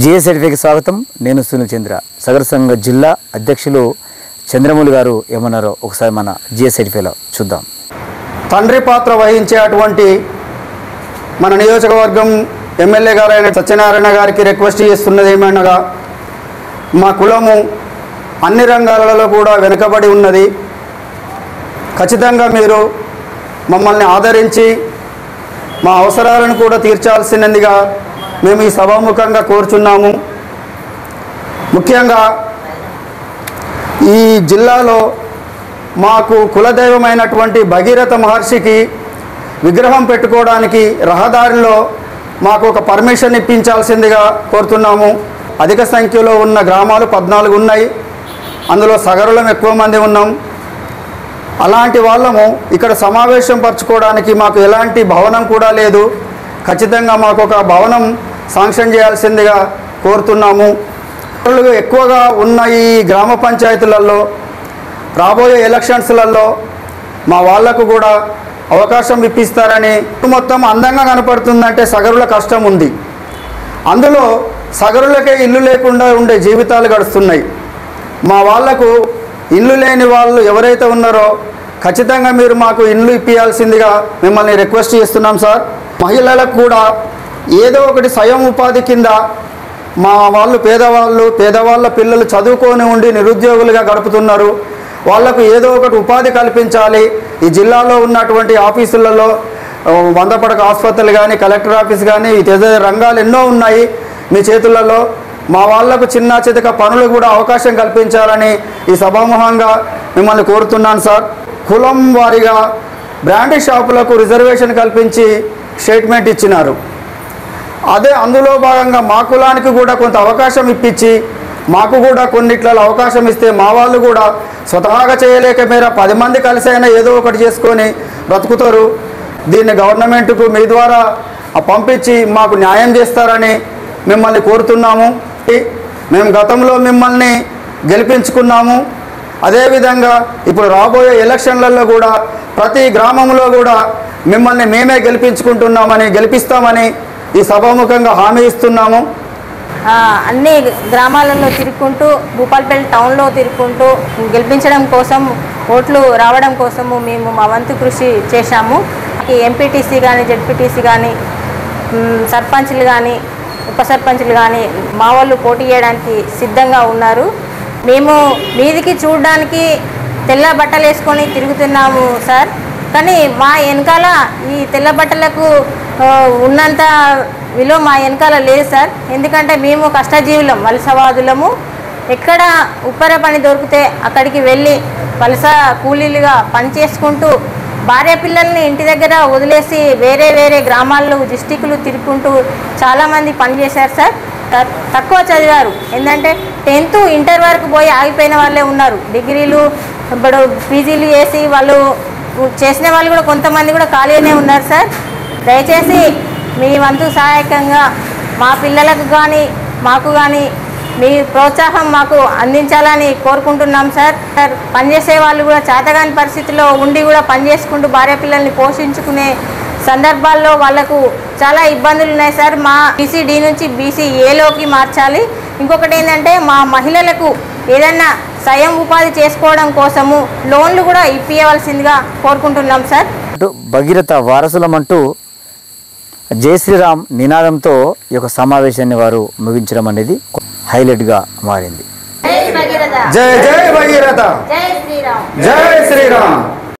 జిఎస్ఎడ్కి స్వాగతం. నేను సునీల్ చంద్ర, సగర సంఘ జిల్లా అధ్యక్షులు చంద్రమౌళి గారు ఏమన్నారో ఒకసారి మన జిఎస్ఎడ్లో చూద్దాం. తండ్రి పాత్ర వహించే అటువంటి మన నియోజకవర్గం ఎమ్మెల్యే గారు అయిన సత్యనారాయణ గారికి రిక్వెస్ట్ చేస్తున్నది ఏమనగా, మా కులము అన్ని రంగాలలో కూడా వెనుకబడి ఉన్నది. ఖచ్చితంగా మీరు మమ్మల్ని ఆదరించి మా అవసరాలను కూడా తీర్చాల్సినదిగా మేము ఈ సభాముఖంగా కోరుచున్నాము. ముఖ్యంగా ఈ జిల్లాలో మాకు కులదైవమైనటువంటి భగీరథ మహర్షికి విగ్రహం పెట్టుకోవడానికి రహదారిలో మాకు ఒక పర్మిషన్ ఇప్పించాల్సిందిగా కోరుతున్నాము. అధిక సంఖ్యలో ఉన్న గ్రామాలు 14 ఉన్నాయి. అందులో సగరులం ఎక్కువ మంది ఉన్నాం. అలాంటి వాళ్ళము ఇక్కడ సమావేశం పరచుకోవడానికి మాకు ఎలాంటి భవనం కూడా లేదు. ఖచ్చితంగా మాకు ఒక భవనం శాంక్షన్ చేయాల్సిందిగా కోరుతున్నాము. ఎక్కువగా ఉన్న ఈ గ్రామ పంచాయతీలలో రాబోయే ఎలక్షన్స్లలో మా వాళ్లకు కూడా అవకాశం ఇప్పిస్తారని. మొత్తం అందంగా కనపడుతుందంటే సగరుల కష్టం ఉంది. అందులో సగరులకే ఇల్లు లేకుండా ఉండే జీవితాలు గడుస్తున్నాయి. మా వాళ్లకు ఇల్లు లేని వాళ్ళు ఎవరైతే ఉన్నారో ఖచ్చితంగా మీరు మాకు ఇల్లు ఇప్పించాల్సిందిగా మిమ్మల్ని రిక్వెస్ట్ చేస్తున్నాం సార్. మహిళలకు కూడా ఏదో ఒకటి స్వయం ఉపాధి కింద మా వాళ్ళు పేదవాళ్ళ పిల్లలు చదువుకొని ఉండి నిరుద్యోగులుగా గడుపుతున్నారు. వాళ్లకు ఏదో ఒకటి ఉపాధి కల్పించాలి. ఈ జిల్లాలో ఉన్నటువంటి ఆఫీసులలో 100 పడక ఆసుపత్రులు కానీ, కలెక్టర్ ఆఫీస్ కానీ, ఇతర రంగాలు ఎన్నో ఉన్నాయి మీ చేతులలో. మా వాళ్లకు చిన్న చితక పనులు కూడా అవకాశం కల్పించాలని ఈ సభాముఖంగా మిమ్మల్ని కోరుతున్నాను సార్. కులం వారీగా బ్రాండీ షాపులకు రిజర్వేషన్ కల్పించి స్టేట్మెంట్ ఇచ్చినారు. అందులో భాగంగా మా కులానికి కూడా కొంత అవకాశం ఇప్పించి మాకు కూడా కొన్నిట్లలో అవకాశం ఇస్తే మా వాళ్ళు కూడా స్వతహాగా చేయలేక మేర 10 మంది కలిసి అయినా ఏదో ఒకటి చేసుకొని బ్రతుకుతారు. దీన్ని గవర్నమెంట్కు మీ ద్వారా పంపించి మాకు న్యాయం చేస్తారని మిమ్మల్ని కోరుతున్నాము. మేము గతంలో మిమ్మల్ని గెలిపించుకున్నాము. అదేవిధంగా ఇప్పుడు రాబోయే ఎలక్షన్లలో కూడా ప్రతి గ్రామంలో కూడా మిమ్మల్ని మేమే గెలిపిస్తామని ఈ సభాముఖంగా హామీ ఇస్తున్నాము. అన్ని గ్రామాలలో తిరుగుకుంటూ, భూపాలపల్లి టౌన్లో తిరుగుకుంటూ గెలిపించడం కోసం, ఓట్లు రావడం కోసము మేము మా వంతు కృషి చేశాము. ఈ ఎంపీటీసీ కానీ, జెడ్పీటీసీ కానీ, సర్పంచ్లు కానీ, ఉప సర్పంచ్లు కానీ మా వాళ్ళు పోటీ చేయడానికి సిద్ధంగా ఉన్నారు. మేము మీదికి చూడడానికి తెల్ల బట్టలు వేసుకొని తిరుగుతున్నాము సార్. కానీ మా వెనకాల ఈ తెల్ల బట్టలకు ఉన్నంత విలువ మా వెనకాల లేదు సార్. ఎందుకంటే మేము కష్టజీవులం, వలసవాదులము. ఎక్కడ ఉప్పర పని దొరికితే అక్కడికి వెళ్ళి వలస కూలీలుగా పని చేసుకుంటూ భార్య పిల్లల్ని ఇంటి దగ్గర వదిలేసి వేరే గ్రామాల్లో డిస్టిక్లు తిరుగుకుంటూ చాలామంది పనిచేశారు సార్. తక్కువ చదివారు. ఏంటంటే 10th ఇంటర్ వరకు పోయి ఆగిపోయిన వాళ్ళే ఉన్నారు. డిగ్రీలు ఇప్పుడు పీజీలు చేసి వాళ్ళు చేసిన వాళ్ళు కూడా కొంతమంది కూడా ఖాళీనే ఉన్నారు సార్. దయచేసి మీ వంతు సహాయకంగా మా పిల్లలకు కానీ మాకు కానీ మీ ప్రోత్సాహం మాకు అందించాలని కోరుకుంటున్నాం సార్. పనిచేసే వాళ్ళు కూడా చేతగాని పరిస్థితిలో ఉండి కూడా పనిచేసుకుంటూ భార్య పిల్లల్ని పోషించుకునే సందర్భాల్లో వాళ్లకు చాలా ఇబ్బందులు ఉన్నాయి సార్. మా బీసీ-డి నుంచి బీసీ-ఏలోకి మార్చాలి. ఇంకొకటి ఏంటంటే మా మహిళలకు ఏదన్నా స్వయం ఉపాధి చేసుకోవడం కోసము లోన్లు కూడా ఇప్పించవలసిందిగా కోరుకుంటున్నాం సార్. భగీరథ వారసులమంటూ జై శ్రీరామ్ నినాదంతో ఈ యొక్క సమావేశాన్ని వారు ముగించడం అనేది హైలైట్గా మారింది. జై జై భగీరథ, జై శ్రీరామ్, జై శ్రీరామ్.